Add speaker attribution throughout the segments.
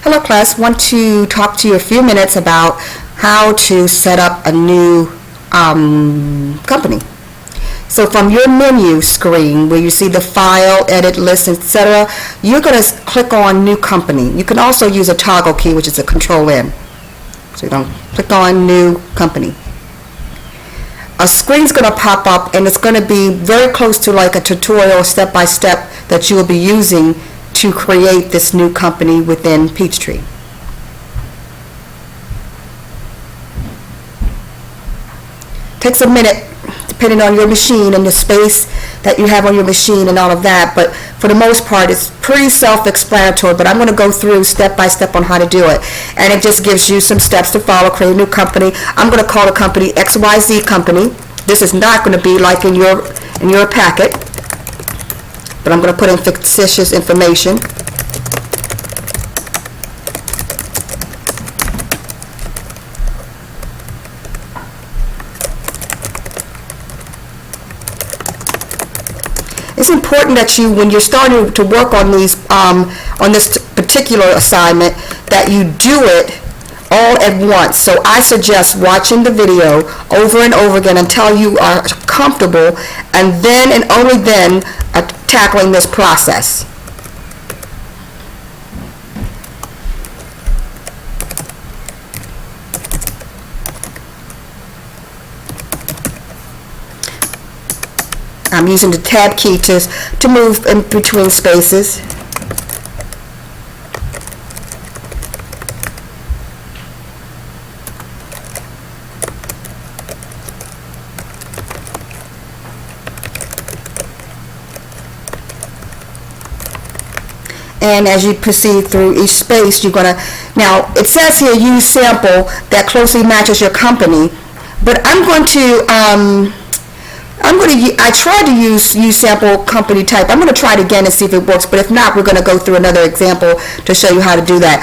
Speaker 1: Hello class, want to talk to you a few minutes about how to set up a new company. So from your menu screen where you see the file, edit, list, etc., you're going to click on new company. You can also use a toggle key, which is a control N. So you don't click on new company. A screen's going to pop up and it's going to be very close to like a tutorial step-by-step that you will be using to create this new company within Peachtree. Takes a minute depending on your machine and the space that you have on your machine and all of that, but for the most part it's pretty self-explanatory, but I'm going to go through step by step on how to do it, and it just gives you some steps to follow. Create a new company. I'm going to call the company XYZ Company. This is not going to be like in your packet, but I'm going to put in fictitious information. It's important that you, when you're starting to work on these, on this particular assignment, that you do it all at once. So I suggest watching the video over and over again until you are comfortable, and then and only then tackling this process. I'm using the tab key to move in between spaces. And as you proceed through each space, you're going to, now it says here use sample that closely matches your company, but I tried to use sample company type. I'm going to try it again and see if it works, but if not, we're going to go through another example to show you how to do that.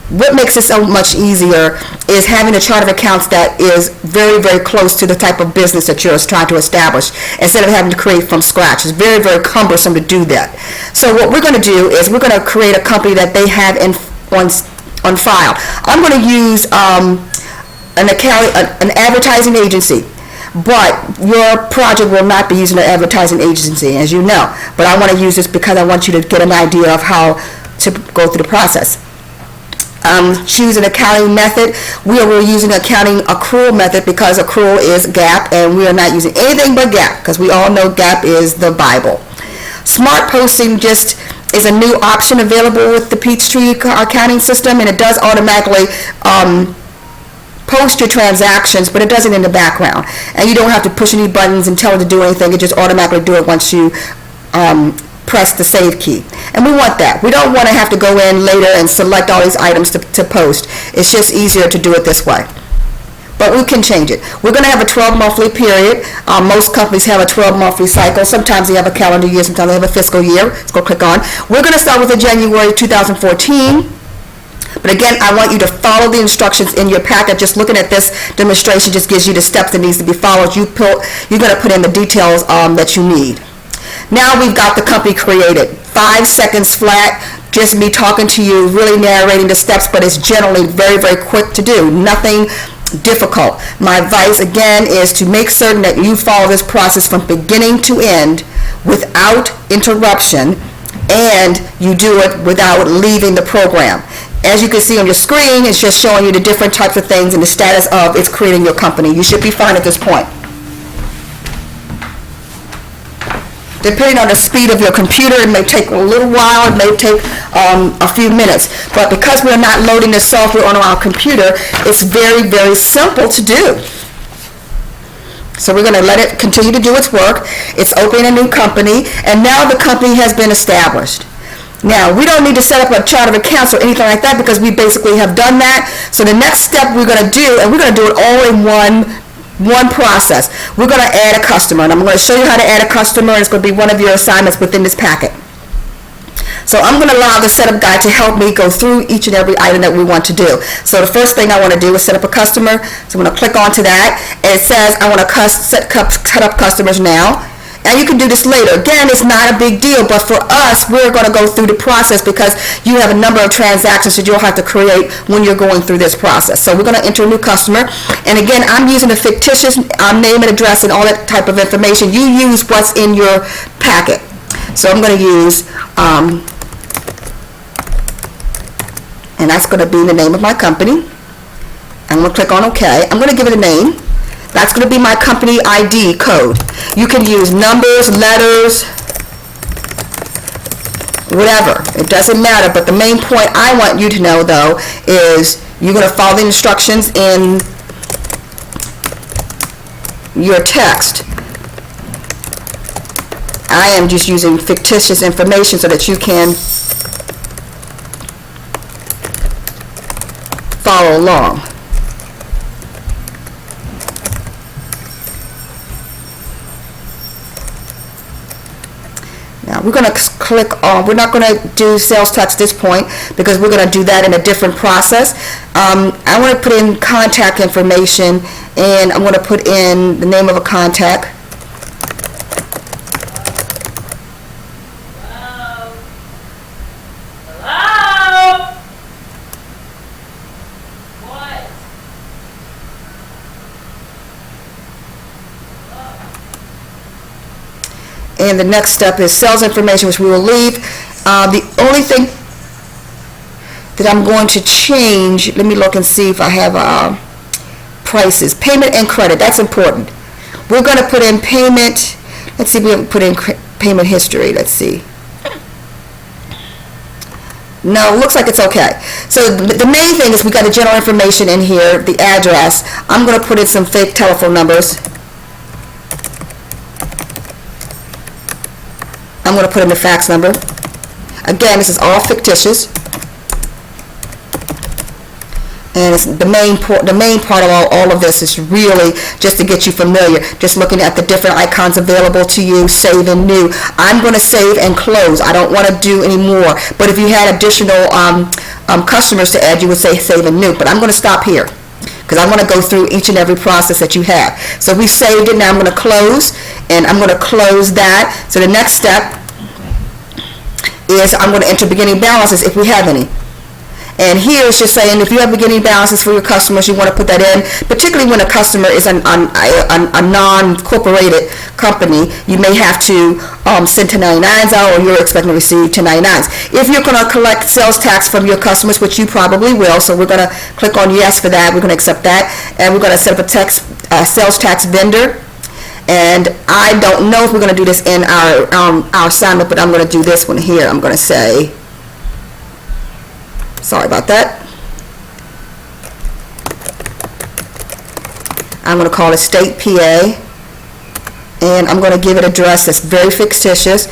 Speaker 1: What makes it so much easier is having a chart of accounts that is very, very close to the type of business that you're trying to establish, instead of having to create from scratch. It's very, very cumbersome to do that. So what we're going to do is we're going to create a company that they have on file. I'm going to use an advertising agency. But your project will not be using an advertising agency, as you know. But I want to use this because I want you to get an idea of how to go through the process. Choose an accounting method. We are using an accounting accrual method because accrual is GAAP, and we are not using anything but GAAP because we all know GAAP is the Bible. Smart posting just is a new option available with the Peachtree accounting system, and it does automatically post your transactions, but it does it in the background, and you don't have to push any buttons and tell it to do anything. It just automatically do it once you press the save key, and we want that. We don't want to have to go in later and select all these items to post. It's just easier to do it this way, but we can change it. We're going to have a 12 monthly period. Most companies have a 12 monthly cycle. Sometimes they have a calendar year, sometimes they have a fiscal year. Let's go click on. We're going to start with the January 2014. But again, I want you to follow the instructions in your packet. Just looking at this demonstration just gives you the steps that needs to be followed. You're going to put in the details that you need. Now we've got the company created. 5 seconds flat, just me talking to you, really narrating the steps, but it's generally very, very quick to do. Nothing difficult. My advice again is to make certain that you follow this process from beginning to end without interruption, and you do it without leaving the program. As you can see on your screen, it's just showing you the different types of things and the status of it's creating your company. You should be fine at this point. Depending on the speed of your computer, it may take a little while, it may take a few minutes. But because we're not loading the software on our computer, it's very, very simple to do. So we're going to let it continue to do its work. It's opening a new company, and now the company has been established. Now, we don't need to set up a chart of accounts or anything like that because we basically have done that. So the next step we're going to do, and we're going to do it all in one process. We're going to add a customer, and I'm going to show you how to add a customer, and it's going to be one of your assignments within this packet. So I'm going to allow the setup guide to help me go through each and every item that we want to do. So the first thing I want to do is set up a customer. So I'm going to click onto that, and it says I want to set up customers now. Now you can do this later. Again, it's not a big deal, but for us, we're going to go through the process because you have a number of transactions that you'll have to create when you're going through this process. So we're going to enter a new customer. And again, I'm using a fictitious name and address and all that type of information. You use what's in your packet. So I'm going to use, and that's going to be the name of my company. I'm going to click on OK. I'm going to give it a name. That's going to be my company ID code. You can use numbers, letters, whatever. It doesn't matter. But the main point I want you to know, though, is you're going to follow the instructions in your text. I am just using fictitious information so that you can follow along. Now we're going to click on, we're not going to do sales tax at this point because we're going to do that in a different process. I want to put in contact information, and I'm going to put in the name of a contact. And the next step is sales information, which we will leave. The only thing that I'm going to change, let me look and see if I have prices. Payment and credit, that's important. We're going to put in payment. Let's see if we have put in payment history. Let's see. No, looks like it's okay. So the main thing is we got the general information in here, the address. I'm going to put in some fake telephone numbers. I'm going to put in the fax number. Again, this is all fictitious. And it's the main part of all of this is really just to get you familiar. Just looking at the different icons available to you, save and new. I'm going to save and close. I don't want to do any more. But if you had additional customers to add, you would say save and new. But I'm going to stop here because I want to go through each and every process that you have. So we saved it. Now I'm going to close, and I'm going to close that. So the next step is I'm going to enter beginning balances if we have any. And here it's just saying if you have beginning balances for your customers, you want to put that in, particularly when a customer is a non-corporated company. You may have to send 1099s out, or you're expecting to receive 1099s. If you're going to collect sales tax from your customers, which you probably will, so we're going to click on yes for that. We're going to accept that, and we're going to set up a sales tax vendor. And I don't know if we're going to do this in our assignment, but I'm going to do this one here. I'm going to say, sorry about that. I'm going to call it State PA, and I'm going to give it an address that's very fictitious.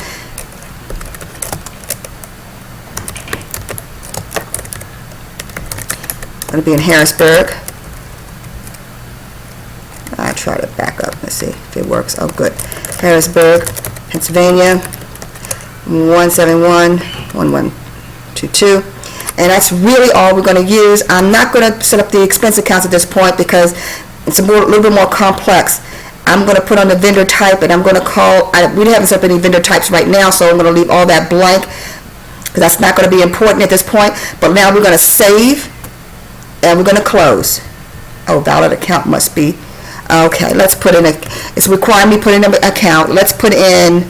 Speaker 1: It's going to be in Harrisburg. I try to back up. Let's see if it works. Oh, good. Harrisburg, Pennsylvania, 1711122. And that's really all we're going to use. I'm not going to set up the expense accounts at this point because it's a little bit more complex. I'm going to put on the vendor type, and I'm going to call, we haven't set up any vendor types right now, so I'm going to leave all that blank because that's not going to be important at this point. But now we're going to save, and we're going to close. Oh, valid account must be. Okay, let's put in it's requiring me put in an account. Let's put in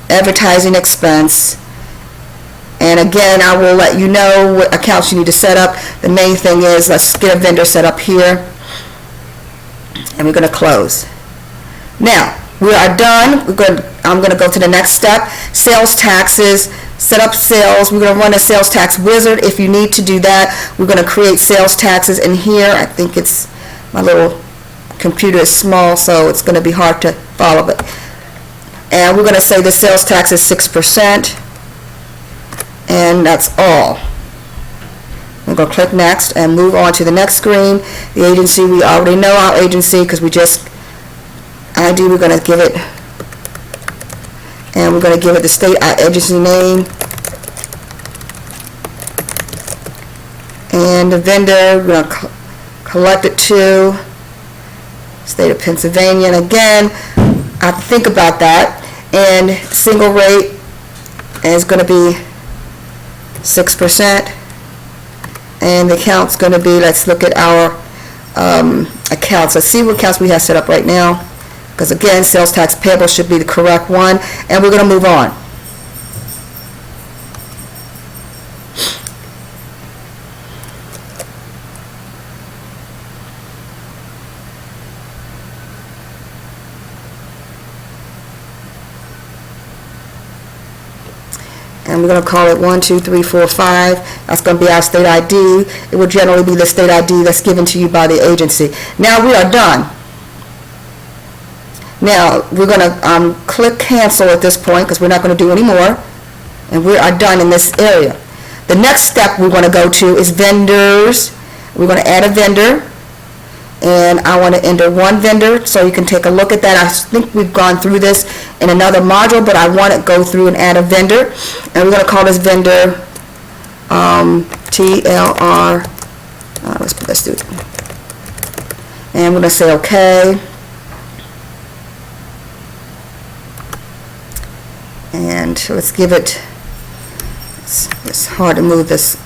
Speaker 1: advertising expense. And again, I will let you know what accounts you need to set up. The main thing is let's get a vendor set up here. And we're going to close. Now, we are done. I'm going to go to the next step. Sales taxes. Set up sales. We're going to run a sales tax wizard if you need to do that. We're going to create sales taxes in here. I think it's, my little computer is small, so it's going to be hard to follow it. And we're going to say the sales tax is 6%. And that's all. I'm going to click next and move on to the next screen. The agency, we already know our agency because we just ID, we're going to give it, and we're going to give it the state agency name. And the vendor, we're going to collect it to state of Pennsylvania. And again, I have to think about that. And single rate is going to be 6%. And the account's going to be, let's look at our accounts. Let's see what accounts we have set up right now. Because again, sales tax payable should be the correct one. And we're going to move on. And we're going to call it 1, 2, 3, 4, 5. That's going to be our state ID. It will generally be the state ID that's given to you by the agency. Now we are done. Now we're going to click cancel at this point because we're not going to do any more. And we are done in this area. The next step we're going to go to is vendors. We're going to add a vendor. And I want to enter one vendor so you can take a look at that. I think we've gone through this in another module, but I want to go through and add a vendor. And we're going to call this vendor TLR. Let's do it. And we're going to say OK. And let's give it, it's hard to move this.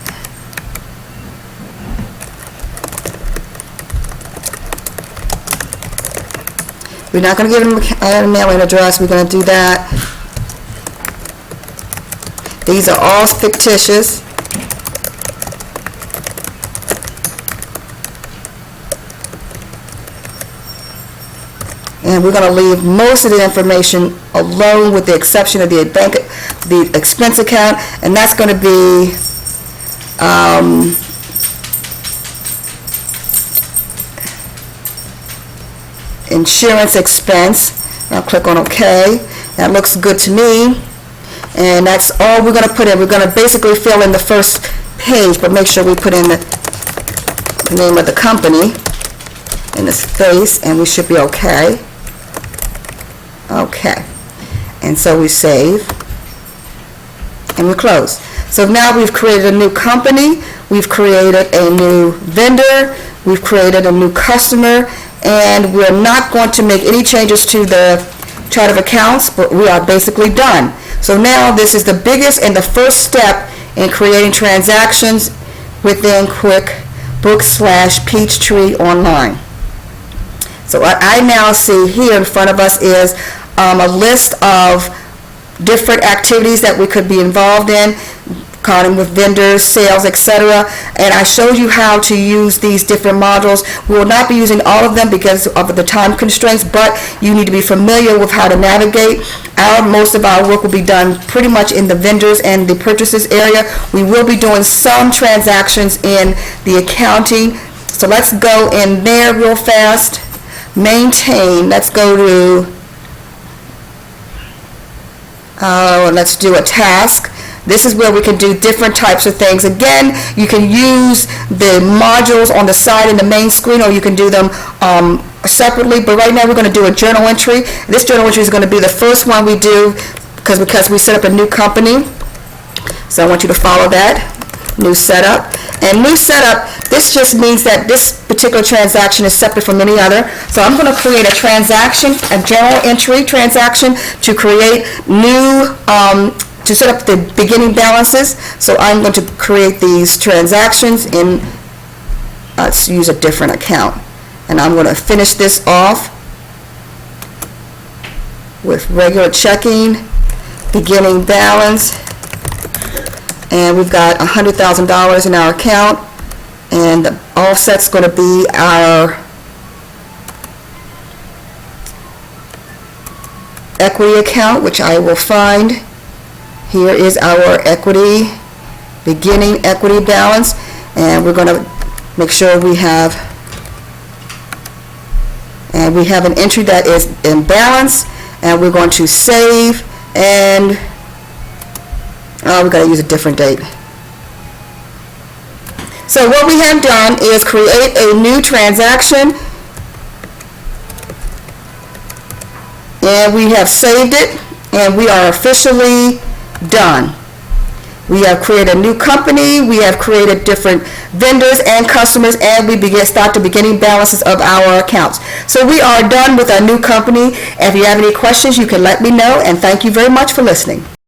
Speaker 1: We're not going to give them a mailing address. We're going to do that. These are all fictitious. And we're going to leave most of the information alone with the exception of the expense account. And that's going to be insurance expense. I'll click on OK. That looks good to me. And that's all we're going to put in. We're going to basically fill in the first page, but make sure we put in the name of the company in the space, and we should be OK. OK. And so we save. And we close. So now we've created a new company. We've created a new vendor. We've created a new customer. And we're not going to make any changes to the chart of accounts, but we are basically done. So now this is the biggest and the first step in creating transactions within QuickBooks / Peachtree Online. So what I now see here in front of us is a list of different activities that we could be involved in, connecting with vendors, sales, etc. And I showed you how to use these different modules. We will not be using all of them because of the time constraints, but you need to be familiar with how to navigate. Most of our work will be done pretty much in the vendors and the purchases area. We will be doing some transactions in the accounting. So let's go in there real fast. Maintain. Let's go to, let's do a task. This is where we can do different types of things. Again, you can use the modules on the side in the main screen, or you can do them separately. But right now we're going to do a journal entry. This journal entry is going to be the first one we do because we set up a new company. So I want you to follow that. New setup. And new setup, this just means that this particular transaction is separate from any other. So I'm going to create a transaction, a journal entry transaction to create new to set up the beginning balances. So I'm going to create these transactions in, let's use a different account. And I'm going to finish this off with regular checking, beginning balance, and we've got $100,000 in our account, and the offset's going to be our equity account, which I will find. Here is our equity, beginning equity balance, and we're going to make sure we have an entry that is in balance, and we're going to save, and we've got to use a different date. So what we have done is create a new transaction, and we have saved it, and we are officially done. We have created a new company. We have created different vendors and customers, and we start the beginning balances of our accounts. So we are done with our new company. If you have any questions, you can let me know, and thank you very much for listening.